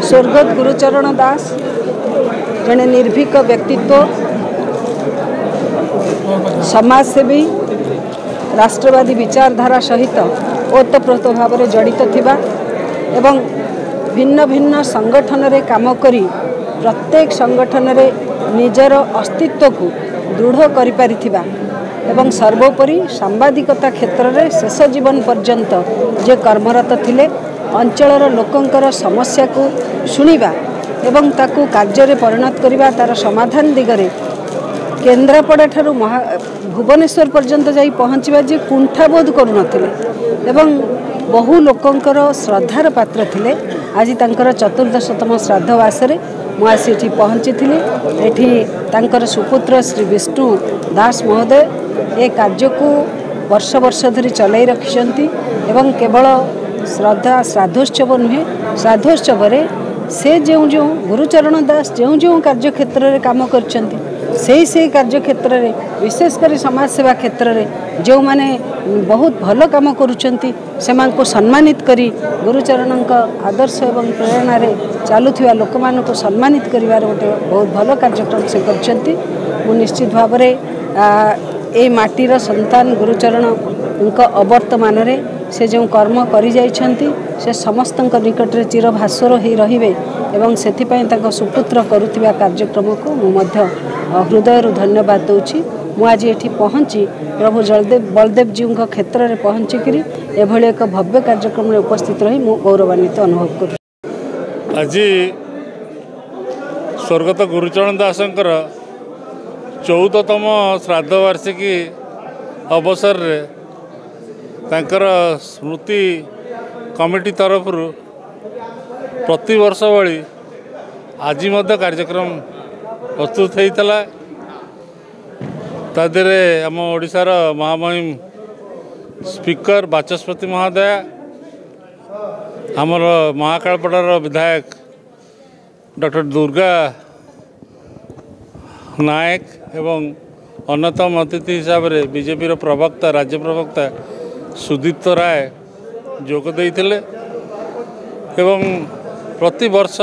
स्वर्गत गुरुचरण दास जड़े निर्भीक व्यक्तित्व, समाजसेवी, राष्ट्रवादी विचारधारा सहित ओतप्रोत भाव में जड़ित थिबा एवं भिन्न भिन्न संगठन रे काम करी प्रत्येक संगठन रे निजर अस्तित्व को दृढ़ करि पारिथिबा एवं सर्वोपरि सांबादिकता क्षेत्र में शेष जीवन पर्यंत जे कर्मरत थिले अंचलर लोकंकर समस्या को शुणिबा एवं ताकू कार्य परिणत करिबा तार समाधान दिगरे केन्द्रापड़ा ठारू भुवनेश्वर पर्यंत जाई पहुँचवा जे कुंठाबोध करुनथिले एवं बहु लोकंकर श्रद्धार पात्र थिले। आज तांकर चतुर्दशतम श्राद्धवासरे मुआसी एठी पहुँची एठी तांकर सुपुत्र श्री विष्णु दास महोदय ए कार्य को वर्ष वर्ष धरी चलाई रखिछंती एवं केवल श्राद्धोत्सव नुहे श्राद्धोत्सव से जो गुरुचरण दास जो कार्य क्षेत्र में काम करछंती से कार्य क्षेत्र में विशेषकर समाज सेवा क्षेत्र में जो माने बहुत भल काम करुछंती सेमान को सम्मानित करी गुरुचरण का आदर्श एवं प्रेरणा रे चलुथिबा लोक मान को सम्मानित करिवार गोटे बहुत भल कार्यक्रम से करछंती। मु निश्चित भाव रे ए माटीर संतान गुरुचरण उनका अवर्तमान रे से जो कर्म करि जाइछंती से समस्त निकट में चिरभास्वर हो रहिबे एवं सेथिपई तांको सुपुत्र करुथिबा कार्यक्रम को मु मध्य हृदय धन्यवाद दूची। मु आज एठी पहुँची प्रभु बलदेव जी क्षेत्र में पहुँचिकी एभली एक भव्य कार्यक्रम में उपस्थित रही मु गौरवान्वित अनुभव कर। आज स्वर्गत गुरुचरण दासंकर 14तम श्राद्ध वार्षिकी अवसर रे तांकर स्मृति कमिटी तरफ प्रति वर्ष भली आज कार्यक्रम प्रस्तुत होता तादरे आम ओडिशार महामहिम स्पीकर बाचस्पति महोदय आमर महाकालपड़ार विधायक डॉक्टर दुर्गा नायक एवं अन्यतम अतिथि हिसाब से बीजेपी प्रवक्ता राज्य प्रवक्ता सुदीप्त राय जोग देइथिले एवं प्रति वर्ष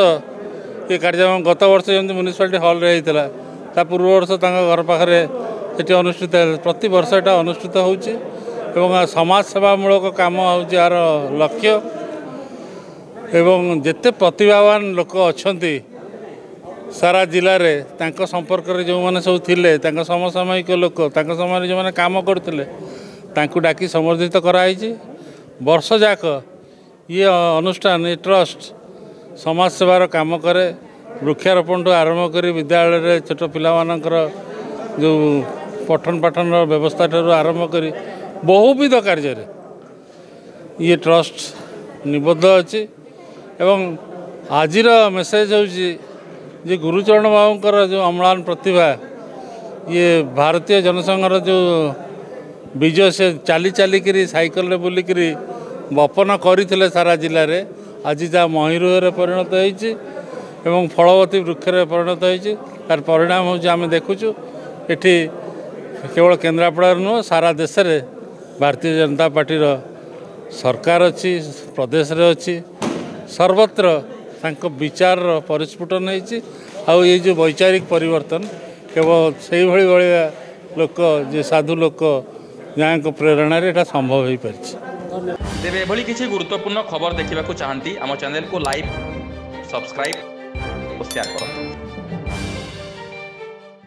ये कार्यक्रम गत वर्ष जमी म्यूनिसिपालिटी हॉल रे होता ता पूर्व वर्ष घर पाखे ये अनुष्ठित प्रति वर्ष यहाँ अनुष्ठित होउची समाज सेवामूलक काम होउची यार लक्ष्य एवं जेते प्रतिभावान लोक अच्छी सारा जिले में संपर्क में जो मैंने सब थिले समसामयिक लोक समय जो मैंने काम करते डाकी समर्थित कराई वर्ष जाक ये अनुष्ठान ये ट्रस्ट समाज सेवार काम करे वृक्षारोपण ठूँ आरंभ कर विद्यालय छोट पिलामानकर जो पठन पाठन व्यवस्था ठार आरंभ कर बहुविध कार्य ये ट्रस्ट निबद्ध अच्छी एवं आजिर मेसेज होची गुरुचरण बाबूंकर जो अम्लान प्रतिभा ये भारतीय जनसंघर जो विजय से चाली चालिकी साइकल रे बुलिकी बपन करते सारा जिले में आज जहाँ महीरुह परिणत होती एवं फलवती वृक्ष परिणत होती तार परिणाम हूँ आम देखुचु एठी केवल केन्द्रापड़ा नुह सारा देश में भारतीय जनता पार्टी सरकार अच्छी प्रदेश रे अच्छी सर्वत्र तांको विचार परिस्फुटन होती ये जो वैचारिक परिवर्तन केवल से भाया लोक जे साधु लोक जहाँ को प्रेरणा रे संभव हो पार। तेरे एभली किसी गुरुत्वपूर्ण खबर देखा चाहती आम चैनल को लाइक सब्सक्राइब और शेयर करो।